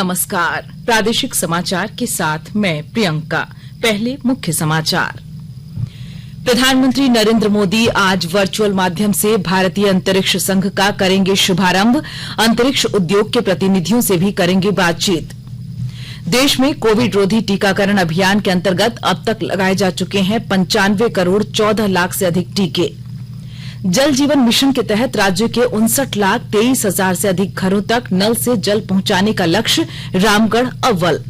नमस्कार। प्रादेशिक समाचार के साथ मैं प्रियंका। पहले मुख्य समाचार। प्रधानमंत्री नरेंद्र मोदी आज वर्चुअल माध्यम से भारतीय अंतरिक्ष संघ का करेंगे शुभारंभ। अंतरिक्ष उद्योग के प्रतिनिधियों से भी करेंगे बातचीत। देश में कोविड रोधी टीकाकरण अभियान के अंतर्गत अब तक लगाए जा चुके हैं 95 करोड़ 14 लाख से अधिक टीके। जल जीवन मिशन के तहत राज्य के 59,23,000 से अधिक घरों तक नल से जल पहुंचाने का लक्ष्य, रामगढ़ अव्वल।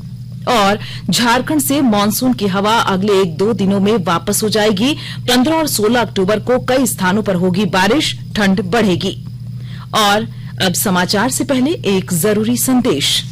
और झारखंड से मानसून की हवा अगले 1-2 दिनों में वापस हो जाएगी। 15 और 16 अक्टूबर को कई स्थानों पर होगी बारिश, ठंड बढ़ेगी। और अब समाचार से पहले एक जरूरी संदेश।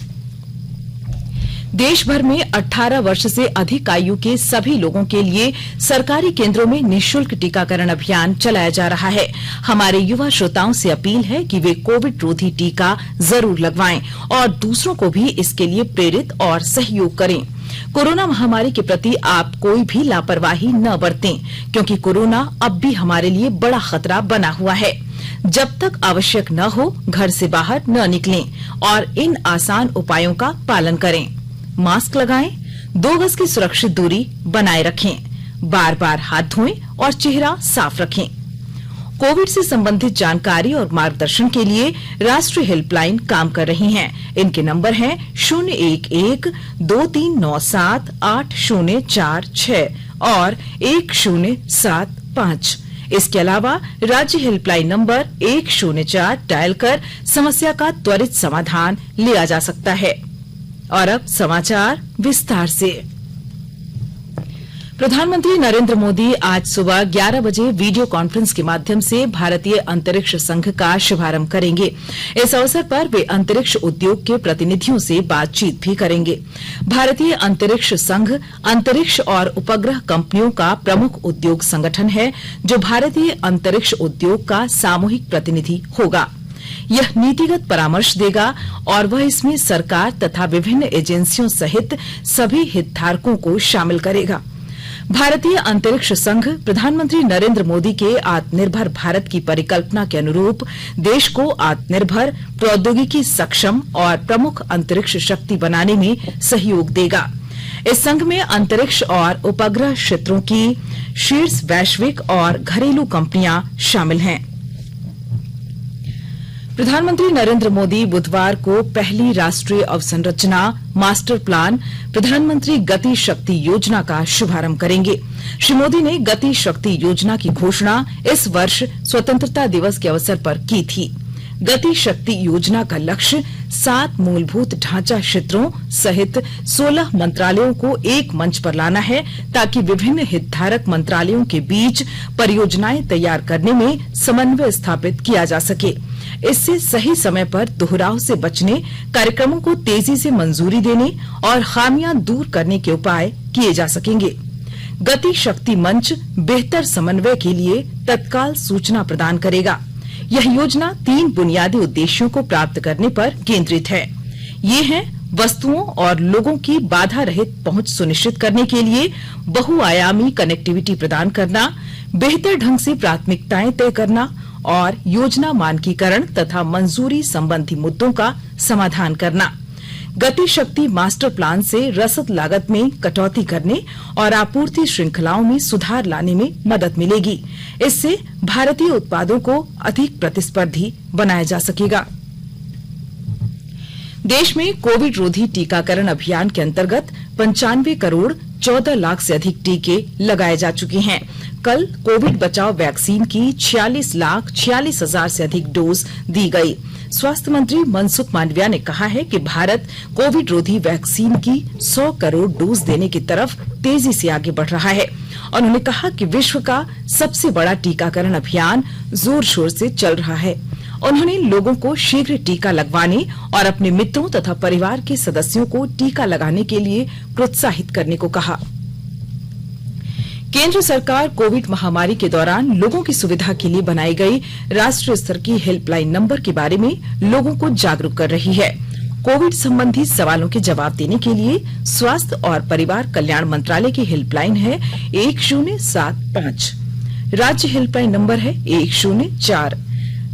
देश भर में 18 वर्ष से अधिक आयु के सभी लोगों के लिए सरकारी केंद्रों में निःशुल्क टीकाकरण अभियान चलाया जा रहा है। हमारे युवा श्रोताओं से अपील है कि वे कोविड रोधी टीका जरूर लगवाएं और दूसरों को भी इसके लिए प्रेरित और सहयोग करें। कोरोना महामारी के प्रति आप कोई भी लापरवाही न बरतें, क्योंकि कोरोना अब भी हमारे लिए बड़ा खतरा बना हुआ है। जब तक आवश्यक न हो, घर से बाहर न निकलें और इन आसान उपायों का पालन करें। मास्क लगाएं, 2 गज की सुरक्षित दूरी बनाए रखें, बार बार हाथ धोएं और चेहरा साफ रखें। कोविड से संबंधित जानकारी और मार्गदर्शन के लिए राष्ट्रीय हेल्पलाइन काम कर रही हैं। इनके नंबर हैं 011-2397-8046 और 1075। इसके अलावा राज्य हेल्पलाइन नंबर 104 डायल कर समस्या का त्वरित समाधान लिया जा सकता है। और अब समाचार विस्तार से। प्रधानमंत्री नरेंद्र मोदी आज सुबह 11 बजे वीडियो कॉन्फ्रेंस के माध्यम से भारतीय अंतरिक्ष संघ का शुभारंभ करेंगे। इस अवसर पर वे अंतरिक्ष उद्योग के प्रतिनिधियों से बातचीत भी करेंगे। भारतीय अंतरिक्ष संघ अंतरिक्ष और उपग्रह कंपनियों का प्रमुख उद्योग संगठन है, जो भारतीय अंतरिक्ष उद्योग का सामूहिक प्रतिनिधि होगा। यह नीतिगत परामर्श देगा और वह इसमें सरकार तथा विभिन्न एजेंसियों सहित सभी हितधारकों को शामिल करेगा। भारतीय अंतरिक्ष संघ प्रधानमंत्री नरेंद्र मोदी के आत्मनिर्भर भारत की परिकल्पना के अनुरूप देश को आत्मनिर्भर, प्रौद्योगिकी सक्षम और प्रमुख अंतरिक्ष शक्ति बनाने में सहयोग देगा। इस संघ में अंतरिक्ष और उपग्रह क्षेत्रों की शीर्ष वैश्विक और घरेलू कंपनियां शामिल हैं। प्रधानमंत्री नरेंद्र मोदी बुधवार को पहली राष्ट्रीय अवसंरचना मास्टर प्लान प्रधानमंत्री गति शक्ति योजना का शुभारंभ करेंगे। श्री मोदी ने गति शक्ति योजना की घोषणा इस वर्ष स्वतंत्रता दिवस के अवसर पर की थी। गति शक्ति योजना का लक्ष्य 7 मूलभूत ढांचा क्षेत्रों सहित 16 मंत्रालयों को एक मंच पर लाना है, ताकि विभिन्न हितधारक मंत्रालयों के बीच परियोजनाएं तैयार करने में समन्वय स्थापित किया जा सके। इससे सही समय पर दोहराव से बचने, कार्यक्रमों को तेजी से मंजूरी देने और खामियां दूर करने के उपाय किए जा सकेंगे। गति शक्ति मंच बेहतर समन्वय के लिए तत्काल सूचना प्रदान करेगा। यह योजना 3 बुनियादी उद्देश्यों को प्राप्त करने पर केंद्रित है। ये हैं वस्तुओं और लोगों की बाधा रहित पहुंच सुनिश्चित करने के लिए बहुआयामी कनेक्टिविटी प्रदान करना, बेहतर ढंग से प्राथमिकताएं तय करना और योजना मानकीकरण तथा मंजूरी संबंधी मुद्दों का समाधान करना। गति शक्ति मास्टर प्लान से रसद लागत में कटौती करने और आपूर्ति श्रृंखलाओं में सुधार लाने में मदद मिलेगी। इससे भारतीय उत्पादों को अधिक प्रतिस्पर्धी बनाया जा सकेगा। देश में कोविड रोधी टीकाकरण अभियान के अंतर्गत 95 करोड़ 14 लाख से अधिक टीके लगाए जा चुके हैं। कल कोविड बचाव वैक्सीन की 46,46,000 से अधिक डोज दी गई। स्वास्थ्य मंत्री मनसुख मांडविया ने कहा है कि भारत कोविड रोधी वैक्सीन की 100 करोड़ डोज देने की तरफ तेजी से आगे बढ़ रहा है। उन्होंने कहा कि विश्व का सबसे बड़ा टीकाकरण अभियान जोर शोर से चल रहा है। उन्होंने लोगों को शीघ्र टीका लगवाने और अपने मित्रों तथा परिवार के सदस्यों को टीका लगाने के लिए प्रोत्साहित करने को कहा। केंद्र सरकार कोविड महामारी के दौरान लोगों की सुविधा के लिए बनाई गई राष्ट्रीय स्तर की हेल्पलाइन नंबर के बारे में लोगों को जागरूक कर रही है। कोविड संबंधी सवालों के जवाब देने के लिए स्वास्थ्य और परिवार कल्याण मंत्रालय की हेल्पलाइन है 1075। राज्य हेल्पलाइन नंबर है 104।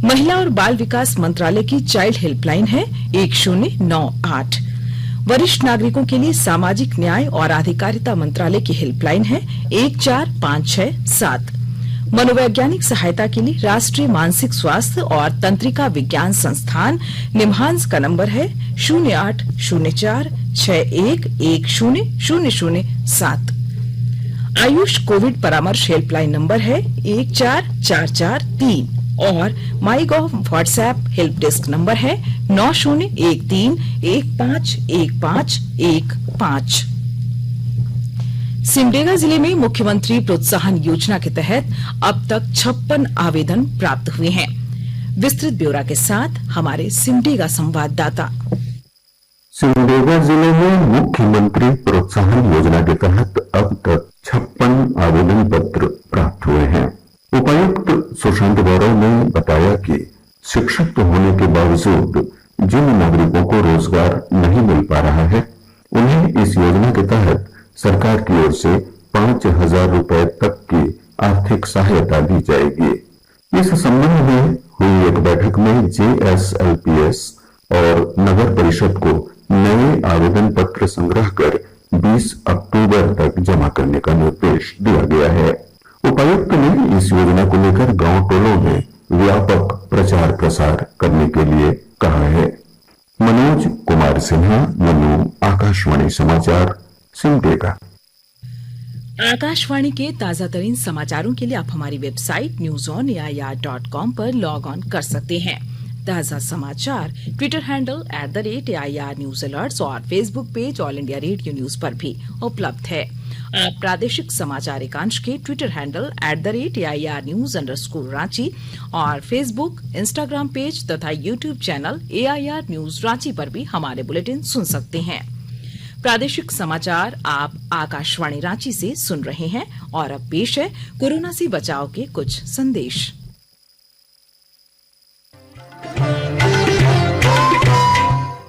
महिला और बाल विकास मंत्रालय की चाइल्ड हेल्पलाइन है 1098। वरिष्ठ नागरिकों के लिए सामाजिक न्याय और अधिकारिता मंत्रालय की हेल्पलाइन है 14567। मनोवैज्ञानिक सहायता के लिए राष्ट्रीय मानसिक स्वास्थ्य और तंत्रिका विज्ञान संस्थान निम्हांस का नंबर है 080461100007। आयुष कोविड परामर्श हेल्पलाइन नंबर है 14443 और MyGov WhatsApp help desk number है 9013151515। सिमडेगा जिले में मुख्यमंत्री प्रोत्साहन योजना के तहत अब तक 56 आवेदन प्राप्त हुए हैं। विस्तृत ब्यौरा के साथ हमारे सिमडेगा संवाददाता। सिमडेगा जिले में मुख्यमंत्री प्रोत्साहन योजना के तहत अब तक 56 आवेदन पत्र प्राप्त हुए हैं। उपायुक्त सुशांत गौरव ने बताया कि शिक्षक होने के बावजूद जिन नागरिकों को रोजगार नहीं मिल पा रहा है, उन्हें इस योजना के तहत सरकार की ओर से 5,000 रुपए तक की आर्थिक सहायता दी जाएगी। इस संबंध में हुई एक बैठक में JSLPS और नगर परिषद को नए आवेदन पत्र संग्रह कर 20 अक्टूबर तक जमा करने का निर्देश दिया गया है। उपायुक्त ने इस योजना को लेकर गांव टोलों में व्यापक प्रचार प्रसार करने के लिए कहा है। मनोज कुमार सिन्हा, मनु, आकाशवाणी समाचार, सिमडेगा। आकाशवाणी के ताजा तरीन समाचारों के लिए आप हमारी वेबसाइट newsonair.com पर लॉग ऑन कर सकते हैं। ताजा समाचार Twitter handle @AIR news alerts और Facebook page All India Radio news पर भी उपलब्ध है। आप प्रादेशिक समाचार एकांश के ट्विटर हैंडल @AIR न्यूज_रांची और फेसबुक, इंस्टाग्राम पेज तथा YouTube channel AIR news Ranchi पर भी हमारे बुलेटिन सुन सकते हैं। प्रादेशिक समाचार आप आकाशवाणी रांची से सुन रहे हैं और अब पेश है कोरोना से बचाव के कुछ संदेश।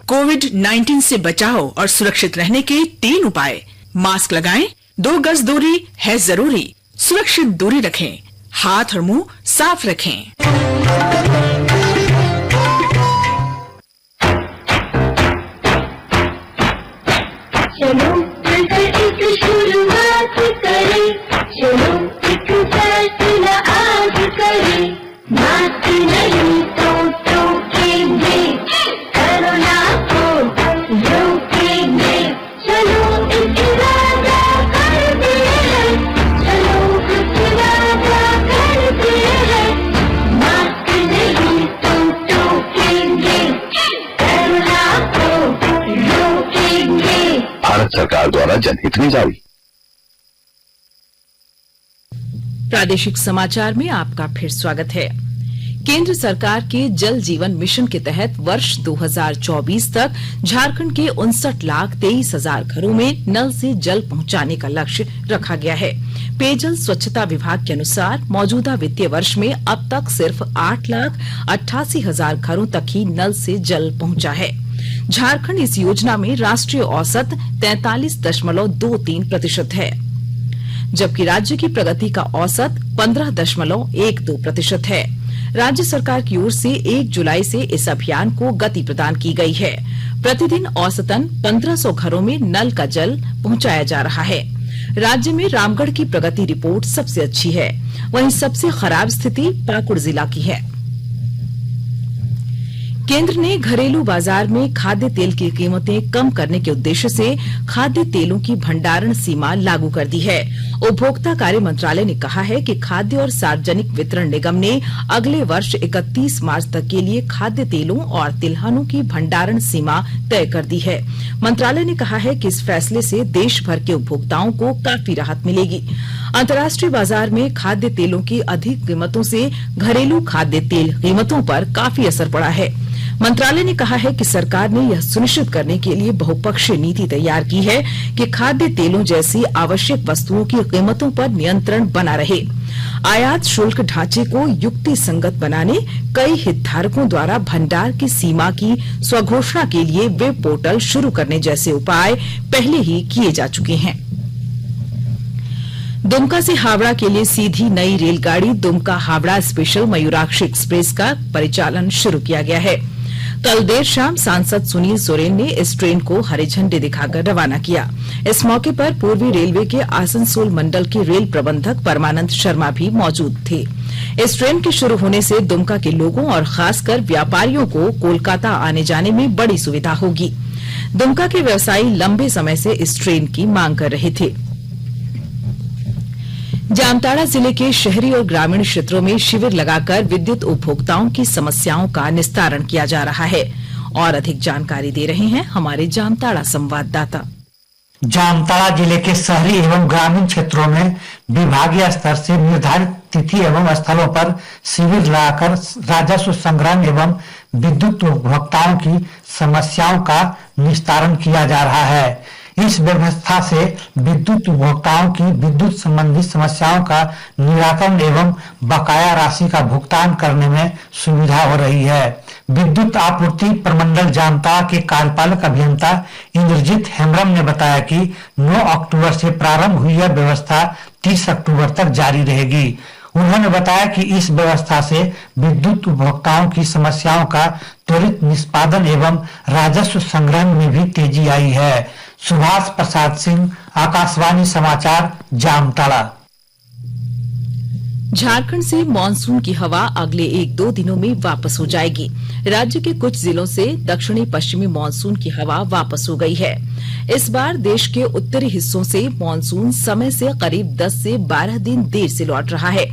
कोविड-19 से बचाव और सुरक्षित रहने के 3 उपाय। मास्क लगाएं, 2 गज दूरी है जरूरी, सुरक्षित दूरी रखें, हाथ और मुंह साफ रखें। चलो मिलकर एक शुरुआत करें, चलो एक फैसला आज करें, मास्क नहीं तो टोकेंगे, कोरोना को रोकेंगे, चलो एक इरादा करते हैं, चलो एक इरादा करते हैं, मास्क नहीं तो टोकेंगे, कोरोना को रोकेंगे। भारत सरकार द्वारा जनहित में जारी। प्रादेशिक समाचार में आपका फिर स्वागत है। केंद्र सरकार के जल जीवन मिशन के तहत वर्ष 2024 तक झारखंड के 59,23,000 घरों में नल से जल पहुंचाने का लक्ष्य रखा गया है। पेयजल स्वच्छता विभाग के अनुसार मौजूदा वित्तीय वर्ष में अब तक सिर्फ 8,88,000 घरों तक ही नल से जल पहुंचा है। झारखंड इस योजना में राष्ट्रीय औसत 43.23% है, जबकि राज्य की प्रगति का औसत 15.12% है। राज्य सरकार की ओर से 1 जुलाई से इस अभियान को गति प्रदान की गई है। प्रतिदिन औसतन 1500 घरों में नल का जल पहुंचाया जा रहा है। राज्य में रामगढ़ की प्रगति रिपोर्ट सबसे अच्छी है, वहीं सबसे खराब स्थिति पाकुड़ जिला की है। केंद्र ने घरेलू बाजार में खाद्य तेल की कीमतें कम करने के उद्देश्य से खाद्य तेलों की भंडारण सीमा लागू कर दी है। उपभोक्ता कार्य मंत्रालय ने कहा है कि खाद्य और सार्वजनिक वितरण निगम ने अगले वर्ष 31 मार्च तक के लिए खाद्य तेलों और तिलहनों की भंडारण सीमा तय कर दी है। मंत्रालय ने कहा है कि इस फैसले से देश भर के उपभोक्ताओं को काफी राहत मिलेगी। अंतर्राष्ट्रीय बाजार में खाद्य तेलों की अधिक कीमतों से घरेलू खाद्य तेल कीमतों पर काफी असर पड़ा है। मंत्रालय ने कहा है कि सरकार ने यह सुनिश्चित करने के लिए बहुपक्षीय नीति तैयार की है कि खाद्य तेलों जैसी आवश्यक वस्तुओं की कीमतों पर नियंत्रण बना रहे। आयात शुल्क ढांचे को युक्ति संगत बनाने कई हितधारकों द्वारा भंडार की सीमा की स्वघोषणा के लिए वेब पोर्टल शुरू करने जैसे उपाय पहले ही किए जा चुके हैं। दुमका से हावड़ा के लिए सीधी नई रेलगाड़ी दुमका हावड़ा स्पेशल मयूराक्षी एक्सप्रेस का परिचालन शुरू किया गया है। कल देर शाम सांसद सुनील सोरेन ने इस ट्रेन को हरी झंडी दिखाकर रवाना किया। इस मौके पर पूर्वी रेलवे के आसनसोल मंडल के रेल प्रबंधक परमानंद शर्मा भी मौजूद थे। इस ट्रेन के शुरू होने से दुमका के लोगों और खासकर व्यापारियों को कोलकाता आने जाने में बड़ी सुविधा होगी। दुमका के व्यवसायी लंबे समय से इस ट्रेन की मांग कर रहे थे। जामताड़ा जिले के शहरी और ग्रामीण क्षेत्रों में शिविर लगाकर विद्युत उपभोक्ताओं की समस्याओं का निस्तारण किया जा रहा है। और अधिक जानकारी दे रहे हैं हमारे जामताड़ा संवाददाता। जामताड़ा जिले के शहरी एवं ग्रामीण क्षेत्रों में विभागीय स्तर से निर्धारित तिथि एवं स्थलों पर शिविर लगाकर राजस्व संग्रहण एवं विद्युत उपभोक्ताओं की समस्याओं का निस्तारण किया जा रहा है। इस व्यवस्था से विद्युत उपभोक्ताओं की विद्युत संबंधी समस्याओं का निराकरण एवं बकाया राशि का भुगतान करने में सुविधा हो रही है। विद्युत आपूर्ति प्रमंडल जामताड़ा के कार्यपालक अभियंता इंद्रजीत हेम्ब्रम ने बताया कि 9 अक्टूबर से प्रारंभ हुई यह व्यवस्था 30 अक्टूबर तक जारी रहेगी। उन्होंने बताया कि इस व्यवस्था से विद्युत उपभोक्ताओं की समस्याओं का त्वरित निष्पादन एवं राजस्व संग्रहण में भी तेजी आई है। सुभाष प्रसाद सिंह, आकाशवाणी समाचार, जामताड़ा। झारखंड से मानसून की हवा अगले 1-2 दिनों में वापस हो जाएगी। राज्य के कुछ जिलों से दक्षिणी पश्चिमी मानसून की हवा वापस हो गई है। इस बार देश के उत्तरी हिस्सों से मानसून समय से करीब 10 से 12 दिन देर से लौट रहा है।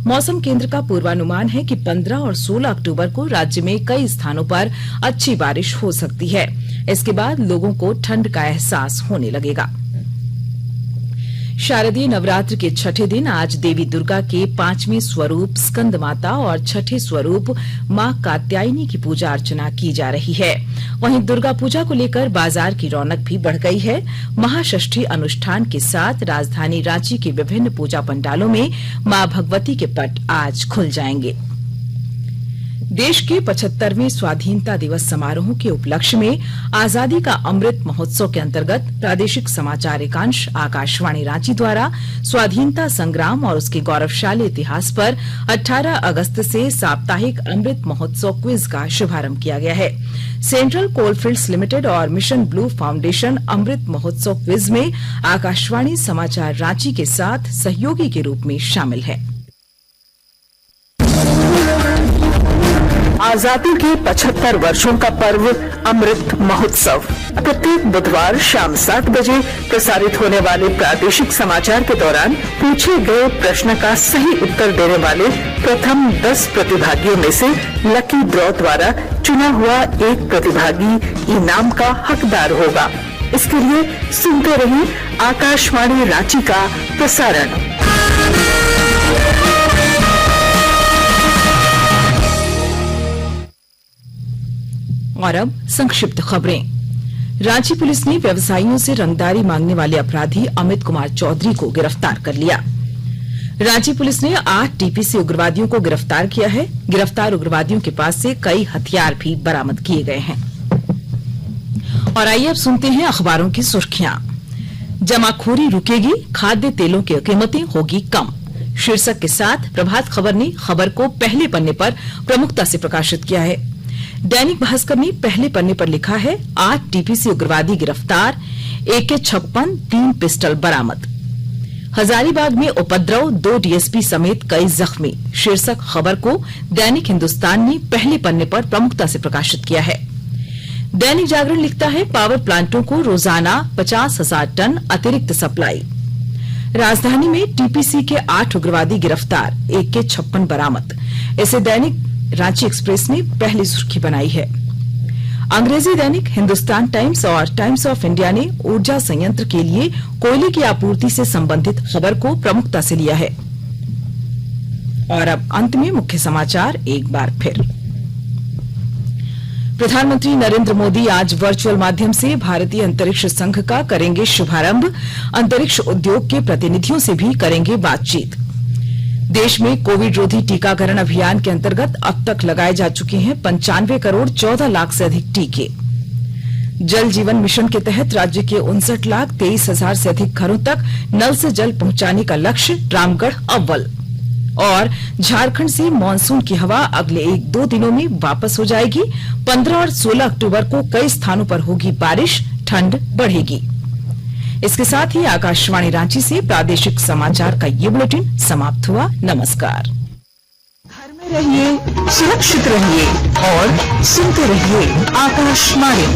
मौसम केंद्र का पूर्वानुमान है कि 15 और 16 अक्टूबर को राज्य में कई स्थानों पर अच्छी बारिश हो सकती है। इसके बाद लोगों को ठंड का एहसास होने लगेगा। शारदीय नवरात्र के छठे दिन आज देवी दुर्गा के 5वें स्वरूप स्कंद माता और छठे स्वरूप मां कात्यायनी की पूजा अर्चना की जा रही है। वहीं दुर्गा पूजा को लेकर बाजार की रौनक भी बढ़ गई है। महाषष्ठी अनुष्ठान के साथ राजधानी रांची के विभिन्न पूजा पंडालों में मां भगवती के पट आज खुल जाएंगे। देश के 75वें स्वाधीनता दिवस समारोह के उपलक्ष्य में आजादी का अमृत महोत्सव के अंतर्गत प्रादेशिक समाचार एकांश आकाशवाणी रांची द्वारा स्वाधीनता संग्राम और उसके गौरवशाली इतिहास पर 18 अगस्त से साप्ताहिक अमृत महोत्सव क्विज का शुभारंभ किया गया है। सेंट्रल कोलफील्ड्स लिमिटेड और mission blue foundation Amrit Mahotsav quiz में आकाशवाणी समाचार रांची के साथ सहयोगी के रूप में शामिल है। आजादी के 75 वर्षों का पर्व अमृत महोत्सव प्रत्येक बुधवार शाम 7 बजे प्रसारित होने वाले प्रादेशिक समाचार के दौरान पूछे गए प्रश्न का सही उत्तर देने वाले प्रथम 10 प्रतिभागियों में से लकी ड्रॉ द्वारा चुना हुआ एक प्रतिभागी इनाम का हकदार होगा। इसके लिए सुनते रहिए आकाशवाणी रांची का प्रसारण। और अब संक्षिप्त खबरें। रांची पुलिस ने व्यवसायियों से रंगदारी मांगने वाले अपराधी अमित कुमार चौधरी को गिरफ्तार कर लिया। रांची पुलिस ने 8 टीपीसी उग्रवादियों को गिरफ्तार किया है। गिरफ्तार उग्रवादियों के पास से कई हथियार भी बरामद किए गए हैं। और आइए अब सुनते हैं अखबारों की सुर्खियां। जमाखोरी रुकेगी, खाद्य तेलों की कीमतें होगी कम, शीर्षक के साथ प्रभात खबर ने खबर को पहले पन्ने पर प्रमुखता से प्रकाशित किया है। दैनिक भास्कर ने पहले पन्ने पर लिखा है 8 टीपीसी उग्रवादी गिरफ्तार, AK-56, 3 पिस्टल बरामद। हजारीबाग में उपद्रव, 2 डीएसपी समेत कई जख्मी, शीर्षक खबर को दैनिक हिंदुस्तान ने पहले पन्ने पर प्रमुखता से प्रकाशित किया है। दैनिक जागरण लिखता है पावर प्लांटों को रोजाना 50,000 टन अतिरिक्त सप्लाई। राजधानी में टीपीसी के 8 उग्रवादी गिरफ्तार, AK-56 बरामद। इसे दैनिक रांची एक्सप्रेस ने पहली सुर्खी बनाई है। अंग्रेजी दैनिक हिंदुस्तान टाइम्स और टाइम्स ऑफ इंडिया ने ऊर्जा संयंत्र के लिए कोयले की आपूर्ति से संबंधित खबर को प्रमुखता से लिया है। और अब अंत में मुख्य समाचार एक बार फिर। प्रधानमंत्री नरेंद्र मोदी आज वर्चुअल माध्यम से भारतीय अंतरिक्ष संघ का करेंगे शुभारंभ। अंतरिक्ष उद्योग के प्रतिनिधियों से भी करेंगे बातचीत। देश में कोविड रोधी टीकाकरण अभियान के अंतर्गत अब तक लगाए जा चुके हैं 95 करोड़ 14 लाख से अधिक टीके। जल जीवन मिशन के तहत राज्य के 59,23,000 से अधिक घरों तक नल से जल पहुंचाने का लक्ष्य, रामगढ़ अव्वल। और झारखंड से मानसून की हवा अगले 1-2 दिनों में वापस हो जाएगी। 15 और 16 अक्टूबर को कई स्थानों पर होगी बारिश, ठंड बढ़ेगी। इसके साथ ही आकाशवाणी रांची से प्रादेशिक समाचार का ये बुलेटिन समाप्त हुआ। नमस्कार। घर में रहिए, सुरक्षित रहिए और सुनते रहिए आकाशवाणी।